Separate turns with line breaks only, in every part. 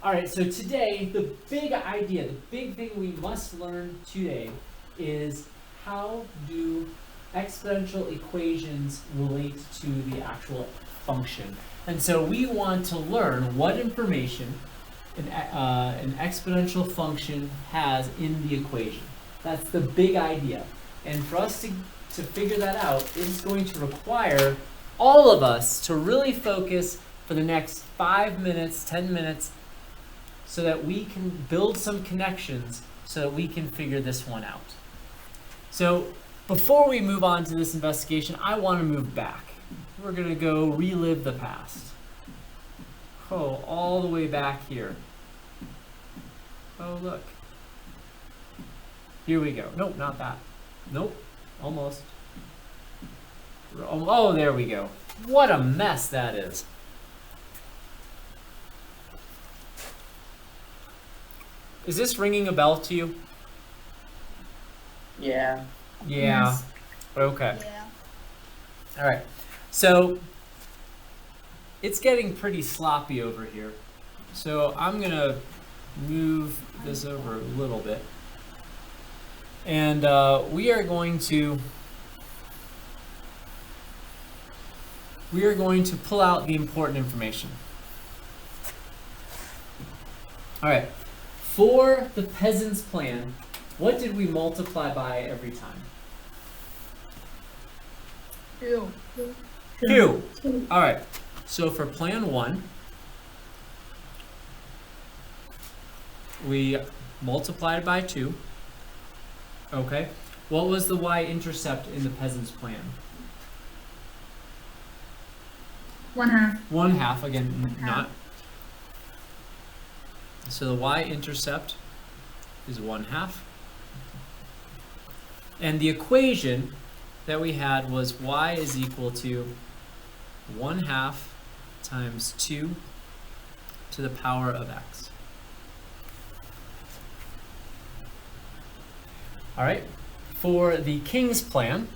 All right, so today, the big idea, the big thing we must learn today is how do exponential equations relate to the actual function. And so we want to learn what information an exponential function has in the equation. That's the big idea. And for us to figure that out, it's going to require all of us to really focus for the next 5 minutes, 10 minutes, so that we can build some connections so that we can figure this one out. So before we move on to this investigation, I want to move back. We're going to go relive the past. Oh, all the way back here. Oh, look. Here we go. Nope, not that. Nope, almost. Oh, there we go. What a mess that is. Is this ringing a bell to you?
Yeah.
Yeah.
Yes.
Okay.
Yeah.
All right. So it's getting pretty sloppy over here. So I'm going to move this over a little bit. And we are going to pull out the important information. All right. For the peasant's plan, what did we multiply by every time?
2.
2. All right. So for plan 1, we multiplied by 2. Okay. What was the y-intercept in the peasant's plan?
1/2.
1/2. Again, not. So the y-intercept is 1/2. And the equation that we had was y is equal to 1/2 times 2 to the power of x. All right. For the king's plan,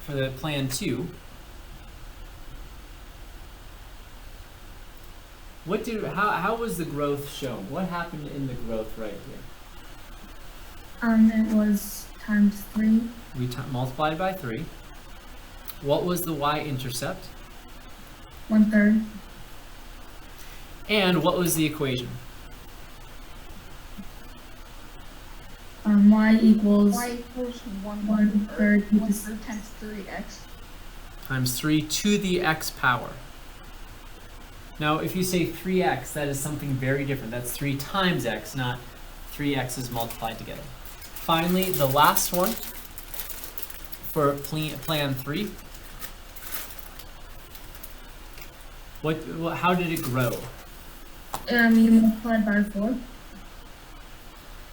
for the plan 2, how was the growth shown? What happened in the growth right here?
It was times 3.
We multiplied by 3. What was the y-intercept?
1/3.
And what was the equation?
Y equals
Y equals
1/3
times 3x.
Times 3 to the x power. Now, if you say 3x, that is something very different. That's 3 times x, not 3 x's multiplied together. Finally, the last one for plan 3. How did it grow?
You multiplied by 4.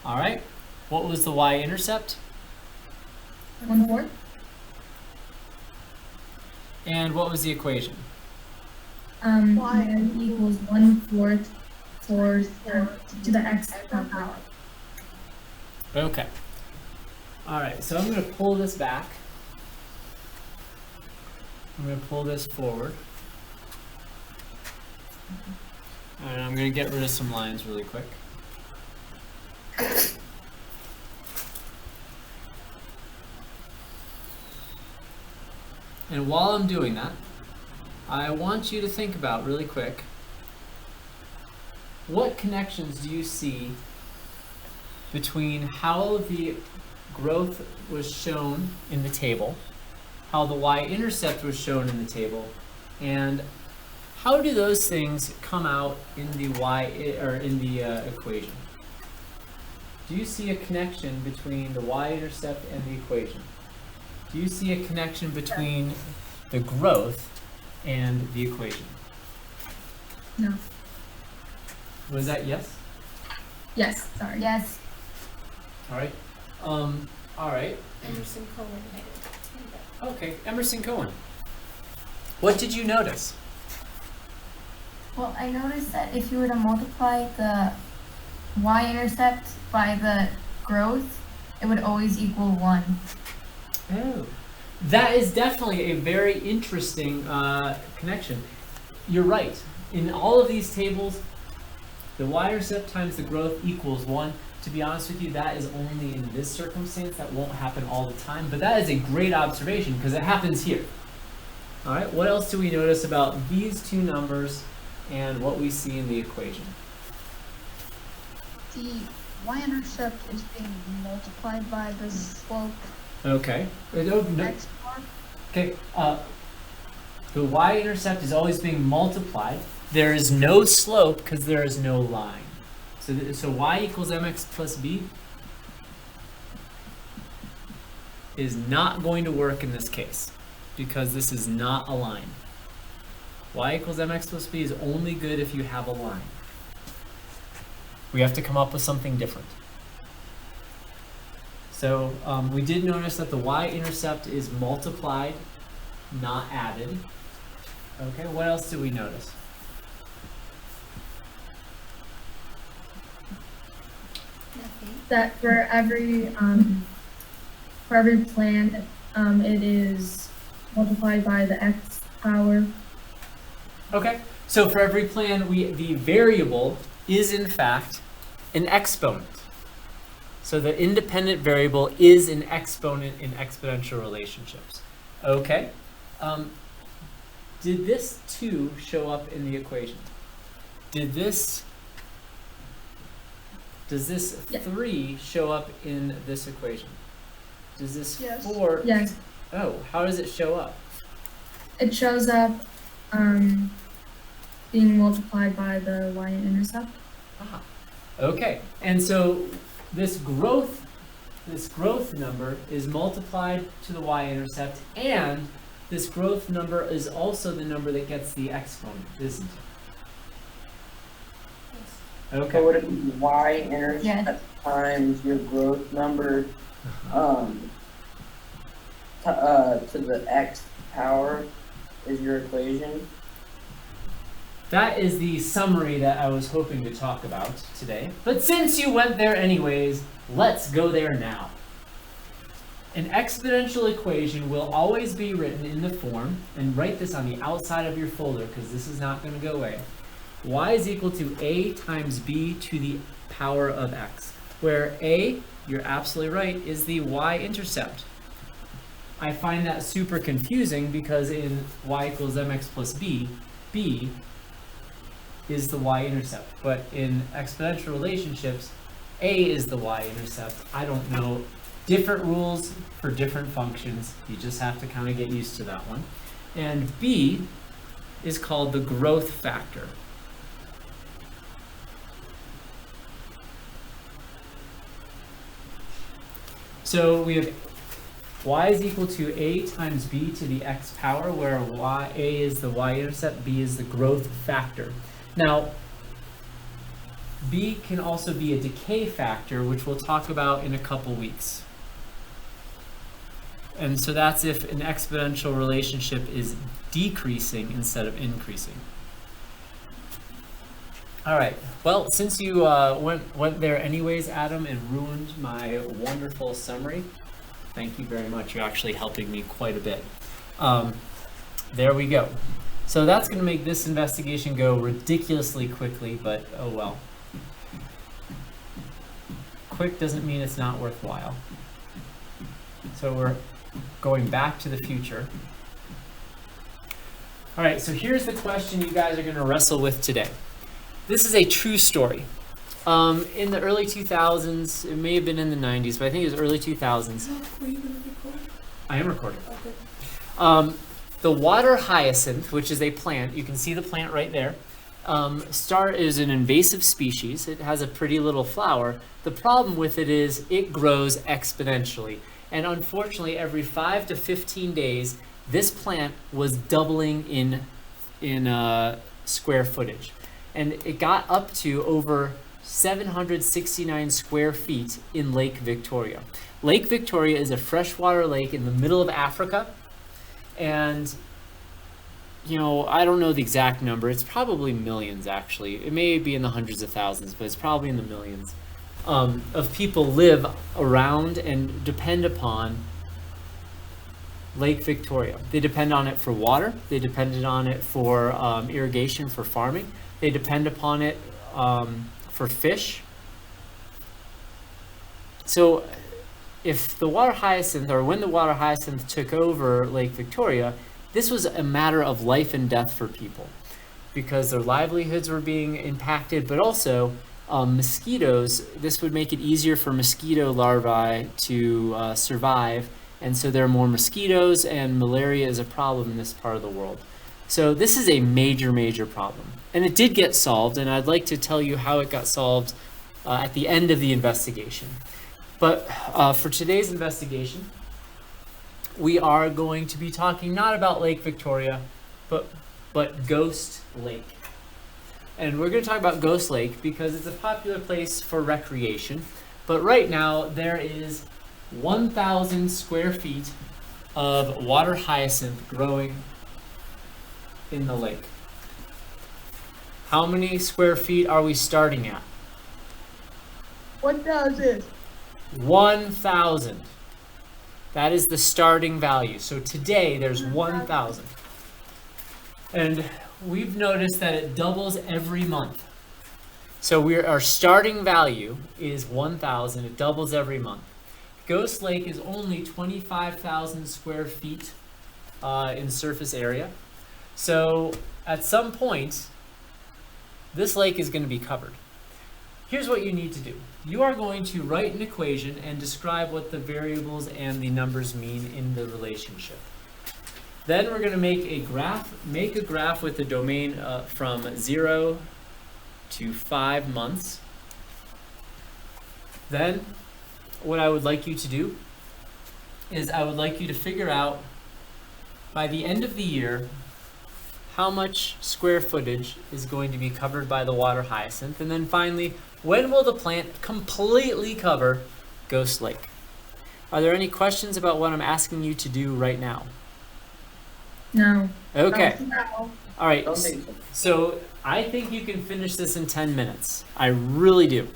All right. What was the y-intercept?
1/4.
And what was the equation?
Y equals 1/4 to the x power.
Okay. All right, so I'm going to pull this back. I'm going to pull this forward. And I'm going to get rid of some lines really quick. And while I'm doing that, I want you to think about really quick, what connections do you see between how the growth was shown in the table, how the y-intercept was shown in the table, and how do those things come out in the equation? Do you see a connection between the y-intercept and the equation? Do you see a connection between the growth and the equation?
No.
Was that yes?
Yes. Sorry.
Yes.
All right. All right.
Emerson Cohen made it.
Okay, Emerson Cohen. What did you notice?
Well, I noticed that if you were to multiply the y-intercept by the growth, it would always equal 1.
Oh, that is definitely a very interesting connection. You're right. In all of these tables, The y-intercept times the growth equals 1. To be honest with you, that is only in this circumstance. That won't happen all the time, but that is a great observation because it happens here. All right, what else do we notice about these two numbers and what we see in the equation?
The y-intercept is being multiplied by the slope
Okay.
x bar.
Okay. The y-intercept is always being multiplied. There is no slope because there is no line. So y equals mx plus b is not going to work in this case because this is not a line. Y equals mx plus b is only good if you have a line. We have to come up with something different. So we did notice that the y-intercept is multiplied, not added. Okay, what else did we notice?
That for every plan, it is multiplied by the x power.
Okay, so for every plan, the variable is in fact an exponent. So the independent variable is an exponent in exponential relationships. Okay, did this 2 show up in the equation? Does this 3 show up in this equation? Does this 4?
Yes.
Oh, how does it show up?
It shows up being multiplied by the y-intercept.
Ah, okay. And so this growth number is multiplied to the y-intercept, and this growth number is also the number that gets the exponent, isn't it? Okay.
So would it be y-intercept times your growth number to the x power is your equation?
That is the summary that I was hoping to talk about today. But since you went there anyways, let's go there now. An exponential equation will always be written in the form, and write this on the outside of your folder because this is not going to go away. Y is equal to a times b to the power of x, where a, you're absolutely right, is the y-intercept. I find that super confusing because in y equals mx plus b, b is the y-intercept. But in exponential relationships, a is the y-intercept. I don't know. Different rules for different functions. You just have to kind of get used to that one. And b is called the growth factor. So we have y is equal to a times b to the x power, where a is the y-intercept, b is the growth factor. Now, b can also be a decay factor, which we'll talk about in a couple weeks. And so that's if an exponential relationship is decreasing instead of increasing. All right, well, since you went there anyways, Adam, and ruined my wonderful summary, thank you very much. You're actually helping me quite a bit. There we go. So that's going to make this investigation go ridiculously quickly, but oh well. Quick doesn't mean it's not worthwhile. So we're going back to the future. All right, so here's the question you guys are going to wrestle with today. This is a true story. In the early 2000s, it may have been in the 90s, but I think it was early 2000s.
Were you going to record?
I am recording.
Okay.
The water hyacinth, which is a plant, you can see the plant right there, is an invasive species. It has a pretty little flower. The problem with it is it grows exponentially. And unfortunately, every 5 to 15 days, this plant was doubling in square footage. And it got up to over 769 square feet in Lake Victoria. Lake Victoria is a freshwater lake in the middle of Africa. And, you know, I don't know the exact number. It's probably millions, actually. It may be in the hundreds of thousands, but it's probably in the millions of people live around and depend upon Lake Victoria. They depend on it for water. They depended on it for irrigation, for farming. They depend upon it for fish. So if the water hyacinth, or when the water hyacinth took over Lake Victoria, this was a matter of life and death for people because their livelihoods were being impacted, but also mosquitoes. This would make it easier for mosquito larvae to survive, and so there are more mosquitoes, and malaria is a problem in this part of the world. So this is a major, major problem. And it did get solved, and I'd like to tell you how it got solved at the end of the investigation. But for today's investigation, we are going to be talking not about Lake Victoria, but Ghost Lake. And we're going to talk about Ghost Lake because it's a popular place for recreation. But right now, there is 1,000 square feet of water hyacinth growing in the lake. How many square feet are we starting at?
1,000.
1,000. That is the starting value. So today there's 1,000. And we've noticed that it doubles every month. So our starting value is 1,000. It doubles every month. Ghost Lake is only 25,000 square feet in surface area. So at some point, this lake is going to be covered. Here's what you need to do. You are going to write an equation and describe what the variables and the numbers mean in the relationship. Then we're going to make a graph with the domain from 0 to 5 months. Then what I would like you to do is I would like you to figure out by the end of the year how much square footage is going to be covered by the water hyacinth. And then finally, when will the plant completely cover Ghost Lake? Are there any questions about what I'm asking you to do right now?
No.
Okay.
No.
All right.
Don't think so.
So I think you can finish this in 10 minutes. I really do.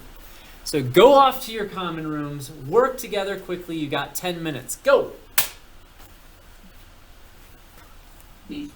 So go off to your common rooms, work together quickly. You got 10 minutes. Go.
These